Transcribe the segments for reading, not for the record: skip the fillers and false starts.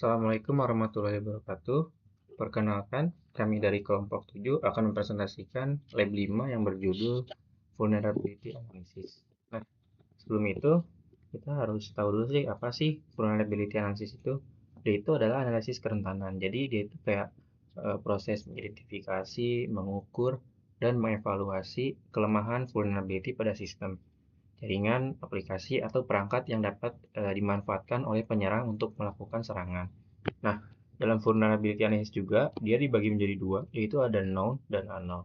Assalamualaikum warahmatullahi wabarakatuh. Perkenalkan, kami dari kelompok 7 akan mempresentasikan lab 5 yang berjudul Vulnerability Analysis. Nah, sebelum itu, kita harus tahu dulu sih apa sih Vulnerability Analysis itu. Dia itu adalah analisis kerentanan. Jadi dia itu kayak proses mengidentifikasi, mengukur, dan mengevaluasi kelemahan vulnerability pada sistem, jaringan, aplikasi, atau perangkat yang dapat dimanfaatkan oleh penyerang untuk melakukan serangan. Nah, dalam vulnerability analysis juga, dia dibagi menjadi dua, yaitu ada known dan unknown.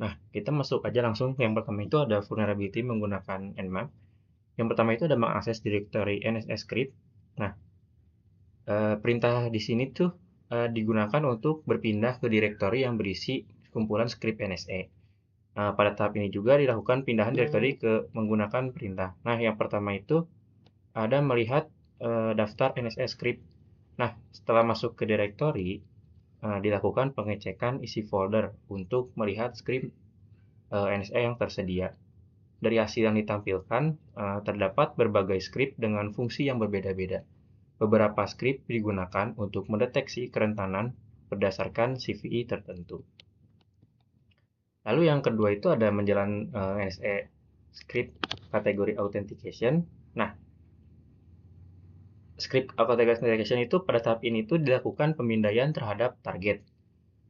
Nah, kita masuk aja langsung. Yang pertama itu ada vulnerability menggunakan Nmap. Yang pertama itu ada mengakses directory NSS script. Nah, perintah di sini tuh digunakan untuk berpindah ke directory yang berisi kumpulan script NSE. Pada tahap ini juga dilakukan pindahan directory ke menggunakan perintah. Nah, yang pertama itu ada melihat daftar NSS script. Nah, setelah masuk ke directory, dilakukan pengecekan isi folder untuk melihat script NSE yang tersedia. Dari hasil yang ditampilkan, terdapat berbagai script dengan fungsi yang berbeda-beda. Beberapa script digunakan untuk mendeteksi kerentanan berdasarkan CVE tertentu. Lalu yang kedua itu ada menjalan NSE script kategori authentication. Nah, script authentication itu pada tahap ini itu dilakukan pemindaian terhadap target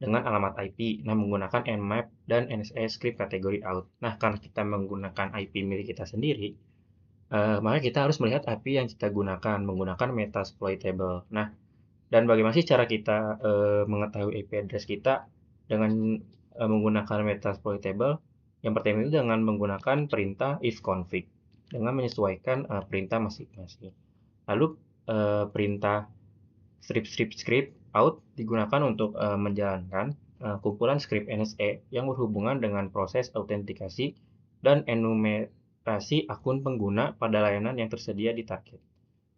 dengan alamat IP, nah menggunakan Nmap dan NSA script kategori out. Nah, karena kita menggunakan IP milik kita sendiri, maka kita harus melihat IP yang kita gunakan menggunakan metasploitable. Nah, dan bagaimana sih cara kita mengetahui IP address kita dengan menggunakan metasploitable? Yang pertama itu dengan menggunakan perintah ifconfig dengan menyesuaikan perintah masing-masing. Lalu perintah script out digunakan untuk menjalankan kumpulan script NSE yang berhubungan dengan proses autentikasi dan enumerasi akun pengguna pada layanan yang tersedia di target.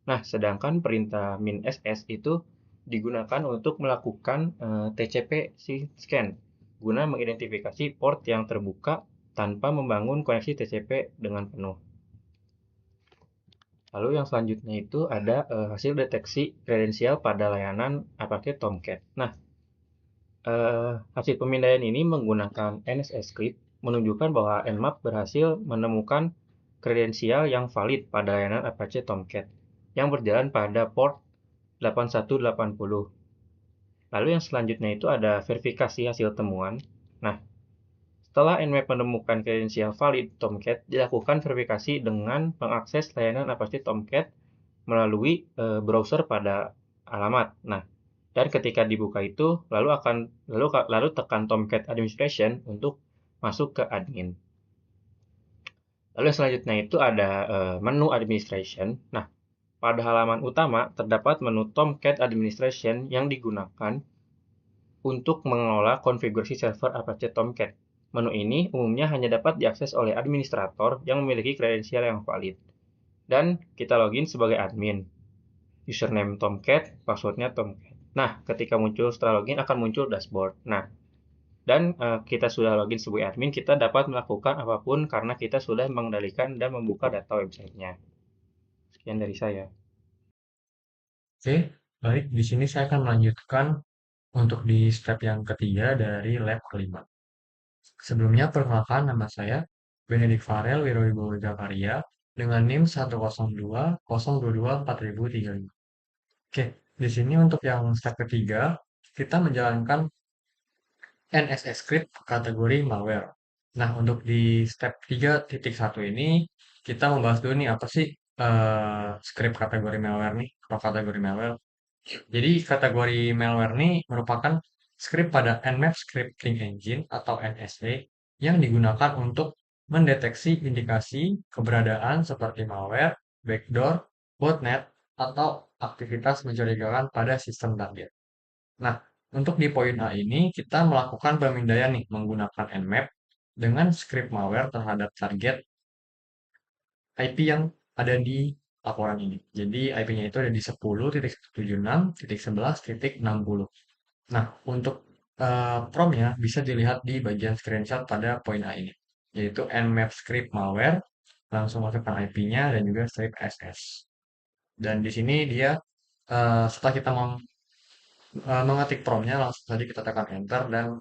Nah, sedangkan perintah min_ss itu digunakan untuk melakukan TCP scan guna mengidentifikasi port yang terbuka tanpa membangun koneksi TCP dengan penuh. Lalu yang selanjutnya itu ada hasil deteksi kredensial pada layanan Apache Tomcat. Nah, hasil pemindaian ini menggunakan NSS script menunjukkan bahwa Nmap berhasil menemukan kredensial yang valid pada layanan Apache Tomcat yang berjalan pada port 8180. Lalu yang selanjutnya itu ada verifikasi hasil temuan. Nah, setelah Nmap menemukan kredensial valid Tomcat, dilakukan verifikasi dengan mengakses layanan Apache Tomcat melalui browser pada alamat. Nah, dan ketika dibuka itu lalu tekan Tomcat Administration untuk masuk ke admin. Lalu yang selanjutnya itu ada menu administration. Nah, pada halaman utama terdapat menu Tomcat Administration yang digunakan untuk mengelola konfigurasi server Apache Tomcat. Menu ini umumnya hanya dapat diakses oleh administrator yang memiliki kredensial yang valid. Dan kita login sebagai admin. Username Tomcat, passwordnya Tomcat. Nah, ketika muncul setelah login akan muncul dashboard. Nah, dan kita sudah login sebagai admin, kita dapat melakukan apapun karena kita sudah mengendalikan dan membuka data websitenya. Sekian dari saya. Oke, baik. Di sini saya akan melanjutkan untuk di step yang ketiga dari lab kelima. Sebelumnya, perkenalkan nama saya Benedict Farel Wirowibowo Jakaria dengan NIM 102.022.4035. Oke, di sini untuk yang step ketiga, kita menjalankan NSS script kategori malware. Nah, untuk di step 3.1 ini, kita membahas dulu nih apa sih script kategori malware nih, atau kategori malware. Jadi kategori malware ini merupakan script pada Nmap Scripting Engine atau NSE yang digunakan untuk mendeteksi indikasi keberadaan seperti malware, backdoor, botnet, atau aktivitas mencurigakan pada sistem target. Nah, untuk di poin A ini kita melakukan pemindaian nih menggunakan Nmap dengan script malware terhadap target IP yang ada di laporan ini. Jadi IP-nya itu ada di 10.176.11.60. Nah, untuk promnya bisa dilihat di bagian screenshot pada poin A ini, yaitu nmap script malware, langsung masukkan IP-nya dan juga strip SS. Dan di sini dia setelah kita mengetik promnya, langsung saja kita tekan enter dan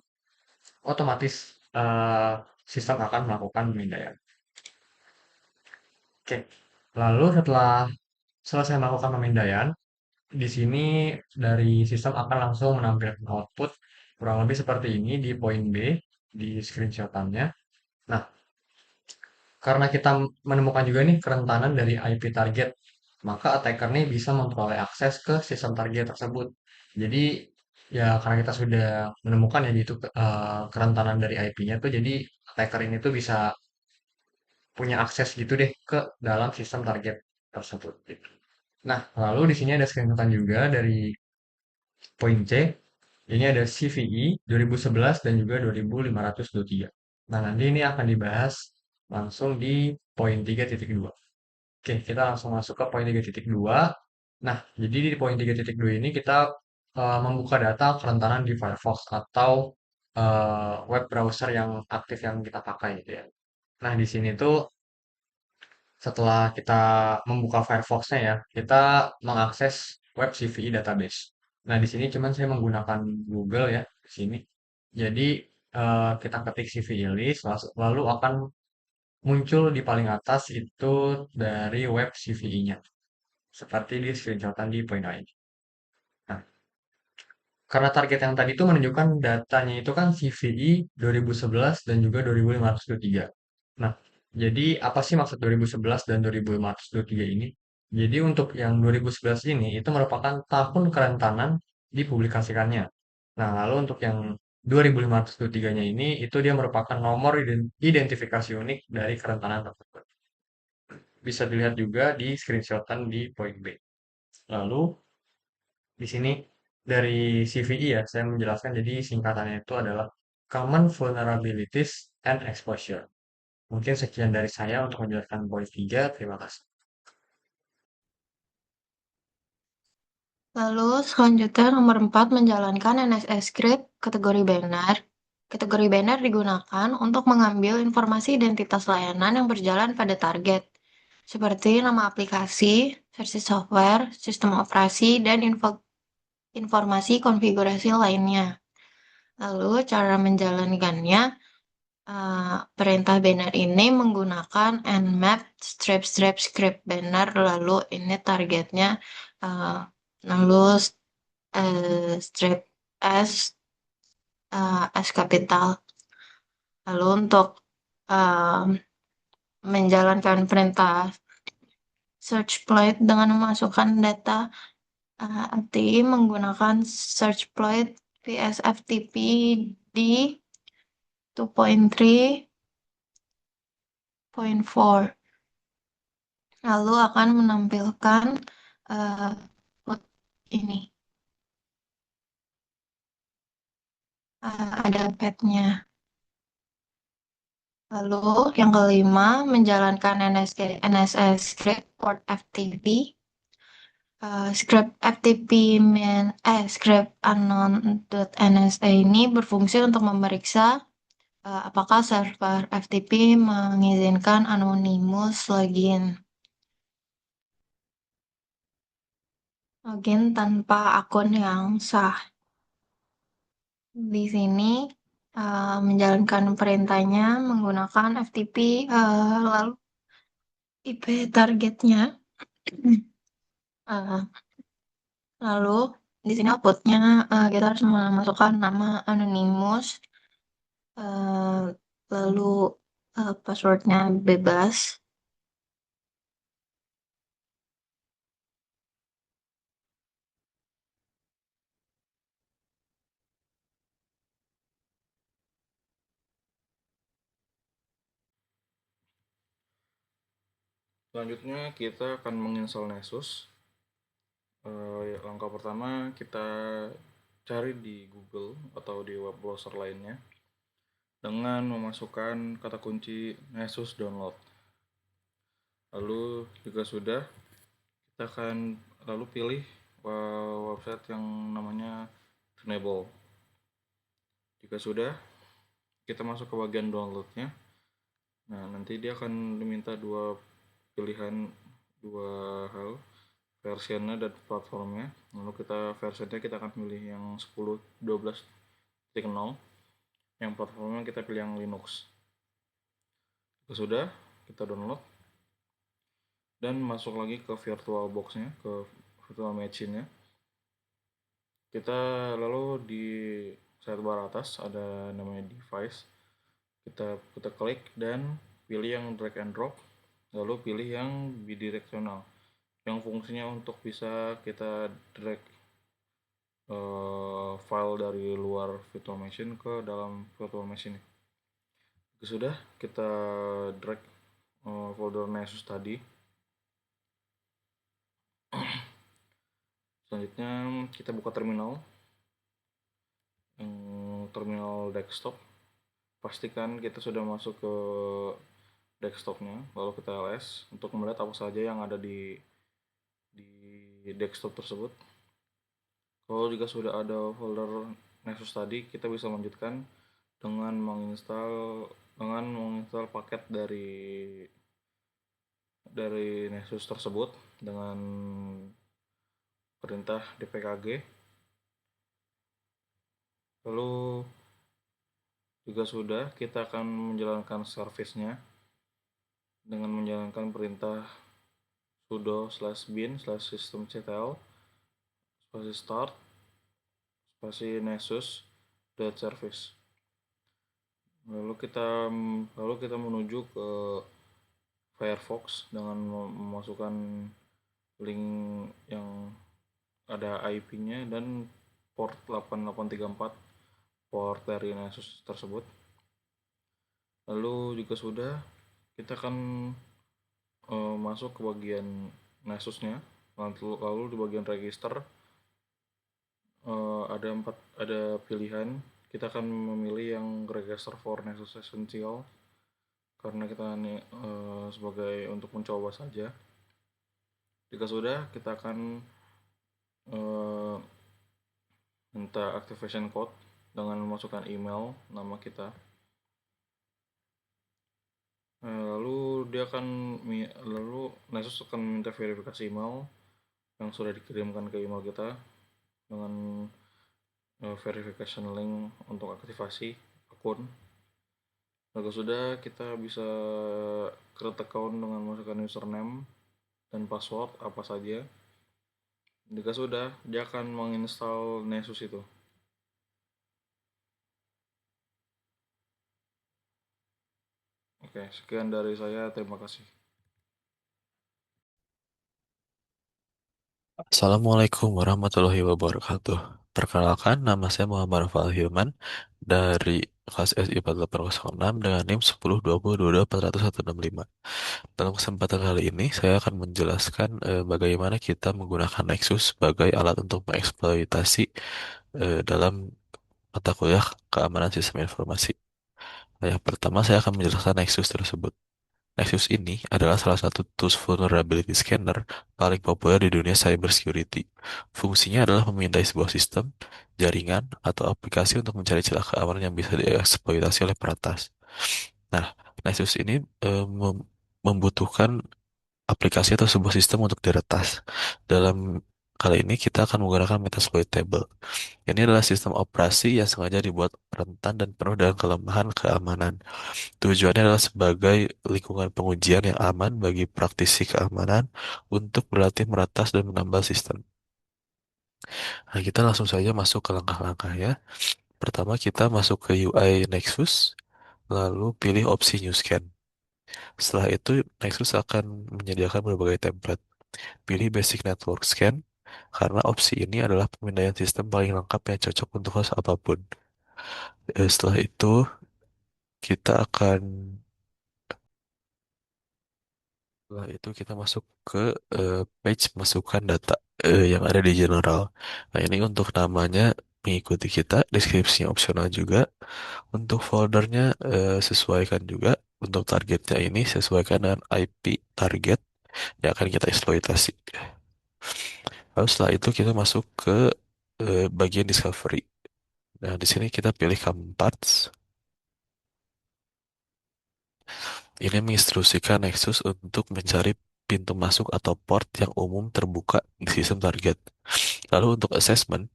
otomatis sistem akan melakukan pemindaian. Oke, lalu setelah selesai melakukan pemindaian, di sini dari sistem akan langsung menampilkan output kurang lebih seperti ini di poin B di screenshotannya. Nah, karena kita menemukan juga nih kerentanan dari IP target, maka attacker nih bisa memperoleh akses ke sistem target tersebut. Jadi ya karena kita sudah menemukan ya itu kerentanan dari IP-nya tuh, jadi attacker ini tuh bisa punya akses gitu deh ke dalam sistem target tersebut gitu. Nah, lalu di sini ada screenshotan juga dari poin C. Ini ada CVE 2011 dan juga 2523. Nah, nanti ini akan dibahas langsung di poin 3.2. Oke, kita langsung masuk ke poin 3.2. Nah, jadi di poin 3.2 ini kita membuka data kerentanan di Firefox atau web browser yang aktif yang kita pakai gitu ya. Nah, di sini tuh setelah kita membuka Firefox-nya ya, kita mengakses web CVE database. Nah, di sini cuman saya menggunakan Google ya di sini. Jadi kita ketik CVE list, lalu akan muncul di paling atas itu dari web CVE-nya, seperti di screenshotan di poin A ini. Nah, karena target yang tadi itu menunjukkan datanya itu kan CVE 2011 dan juga 2523. Nah, jadi apa sih maksud 2011 dan 2523 ini? Jadi untuk yang 2011 ini itu merupakan tahun kerentanan dipublikasikannya. Nah, lalu untuk yang 2523-nya ini itu dia merupakan nomor identifikasi unik dari kerentanan tersebut. Bisa dilihat juga di screenshotan di poin B. Lalu di sini dari CVE ya, saya menjelaskan jadi singkatannya itu adalah Common Vulnerabilities and Exposure. Mungkin sekian dari saya untuk menjelaskan poin 3. Terima kasih. Lalu selanjutnya nomor 4 menjalankan NSS script kategori banner. Kategori banner digunakan untuk mengambil informasi identitas layanan yang berjalan pada target, seperti nama aplikasi, versi software, sistem operasi, dan informasi konfigurasi lainnya. Lalu cara menjalankannya, perintah banner ini menggunakan nmap strap script banner, lalu ini targetnya, lalu strip S kapital. Lalu untuk menjalankan perintah search ploit dengan memasukkan data API menggunakan search ploit VSFTP di 2.3.4. Lalu akan menampilkan ini. Ada pad-nya. Lalu yang kelima, menjalankan NSS script port FTP. Script FTP script unknown.nsa ini berfungsi untuk memeriksa apakah server FTP mengizinkan anonymous login tanpa akun yang sah. Di sini menjalankan perintahnya menggunakan FTP, lalu IP targetnya. Lalu di sini outputnya kita harus memasukkan nama anonymous, lalu passwordnya bebas. Selanjutnya kita akan menginstal Nessus. Langkah pertama kita cari di Google atau di web browser lainnya dengan memasukkan kata kunci Nessus download. Lalu jika sudah, kita akan lalu pilih website yang namanya Tenable. Jika sudah, kita masuk ke bagian downloadnya. Nah, nanti dia akan diminta dua hal, versionnya dan platformnya. Lalu versionnya kita akan pilih yang 10.12.0, yang platformnya kita pilih yang Linux. Sudah, kita download dan masuk lagi ke VirtualBox-nya, ke virtual machine-nya. Kita lalu di sidebar atas ada namanya device. Kita klik dan pilih yang drag and drop, lalu pilih yang bidirectional, yang fungsinya untuk bisa kita drag file dari luar virtual machine ke dalam virtual machine. Sudah, kita drag folder Nessus tadi. Selanjutnya kita buka terminal, terminal desktop. Pastikan kita sudah masuk ke desktopnya, lalu kita ls untuk melihat apa saja yang ada di desktop tersebut. Kalau juga sudah ada folder Nessus tadi, kita bisa lanjutkan dengan menginstal paket dari Nessus tersebut dengan perintah dpkg. Lalu juga sudah, kita akan menjalankan service-nya dengan menjalankan perintah sudo /bin/systemctl spasi start spasi nessus.service. Lalu kita menuju ke Firefox dengan memasukkan link yang ada IP-nya dan port 8834, port dari Nessus tersebut. Lalu juga sudah, kita akan masuk ke bagian Nessusnya. Lalu di bagian register ada pilihan. Kita akan memilih yang register for Nessus Essential karena kita ini sebagai untuk mencoba saja. Jika sudah, kita akan minta activation code dengan memasukkan email nama kita. Lalu Nessus akan meminta verifikasi email yang sudah dikirimkan ke email kita dengan verification link untuk aktivasi akun. Lalu sudah, kita bisa create account dengan memasukkan username dan password apa saja. Jika sudah, dia akan menginstal Nessus itu. Oke, sekian dari saya. Terima kasih. Assalamualaikum warahmatullahi wabarakatuh. Perkenalkan, nama saya Muhammad Rafal Hilman dari kelas SI 4806 dengan NIM 1020224165. Dalam kesempatan kali ini, saya akan menjelaskan bagaimana kita menggunakan Nexus sebagai alat untuk mengeksploitasi dalam mata kuliah keamanan sistem informasi. Nah, yang pertama, saya akan menjelaskan Nexus tersebut. Nexus ini adalah salah satu tools vulnerability scanner paling populer di dunia cybersecurity. Fungsinya adalah memindai sebuah sistem, jaringan, atau aplikasi untuk mencari celah keamanan yang bisa dieksploitasi oleh peretas. Nah, Nexus ini membutuhkan aplikasi atau sebuah sistem untuk diretas. Dalam kali ini kita akan menggunakan Metasploitable. Ini adalah sistem operasi yang sengaja dibuat rentan dan penuh dengan kelemahan keamanan. Tujuannya adalah sebagai lingkungan pengujian yang aman bagi praktisi keamanan untuk berlatih meretas dan menambal sistem. Nah, kita langsung saja masuk ke langkah-langkahnya. Pertama, kita masuk ke UI Nexus, lalu pilih opsi New Scan. Setelah itu, Nexus akan menyediakan berbagai template. Pilih Basic Network Scan, karena opsi ini adalah pemindaian sistem paling lengkap yang cocok untuk host apapun. Setelah itu, kita akan Setelah itu kita masuk ke page masukkan data yang ada di general. Nah, ini untuk namanya mengikuti kita, deskripsinya opsional juga. Untuk foldernya sesuaikan juga. Untuk targetnya ini sesuaikan dengan IP target yang akan kita eksploitasi. Lalu setelah itu kita masuk ke bagian discovery. Nah, di sini kita pilih common parts. Ini menginstruksikan Nexus untuk mencari pintu masuk atau port yang umum terbuka di sistem target. Lalu untuk assessment,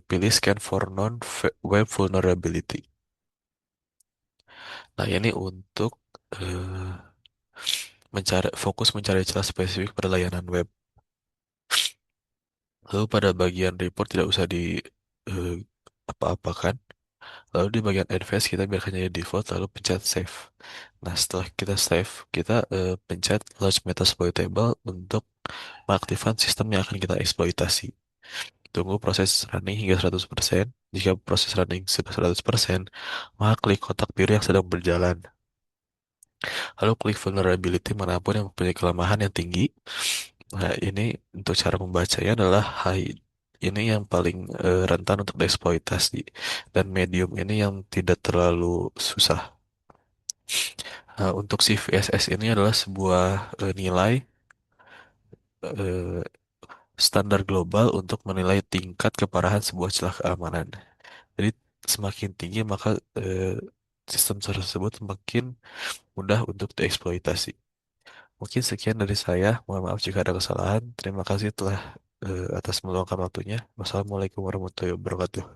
pilih scan for non-web vulnerability. Nah, ini untuk eh, fokus mencari celah spesifik pada layanan web. Lalu pada bagian report tidak usah di eh, apa-apakan. Lalu di bagian advanced kita biarkan jadi default, lalu pencet save. Nah, setelah kita save, kita pencet launch Metasploit table untuk mengaktifkan sistem yang akan kita eksploitasi. Tunggu proses running hingga 100%. Jika proses running sudah 100%, maka klik kotak biru yang sedang berjalan. Lalu klik vulnerability manapun yang mempunyai kelemahan yang tinggi. Nah, ini untuk cara membacanya adalah high. Ini yang paling rentan untuk dieksploitasi. Dan medium ini yang tidak terlalu susah. Untuk si VSS ini adalah sebuah nilai eh, standar global untuk menilai tingkat keparahan sebuah celah keamanan. Jadi semakin tinggi maka sistem tersebut semakin mudah untuk dieksploitasi. Mungkin sekian dari saya. Mohon maaf jika ada kesalahan. Terima kasih telah atas meluangkan waktunya. Wassalamualaikum warahmatullahi wabarakatuh.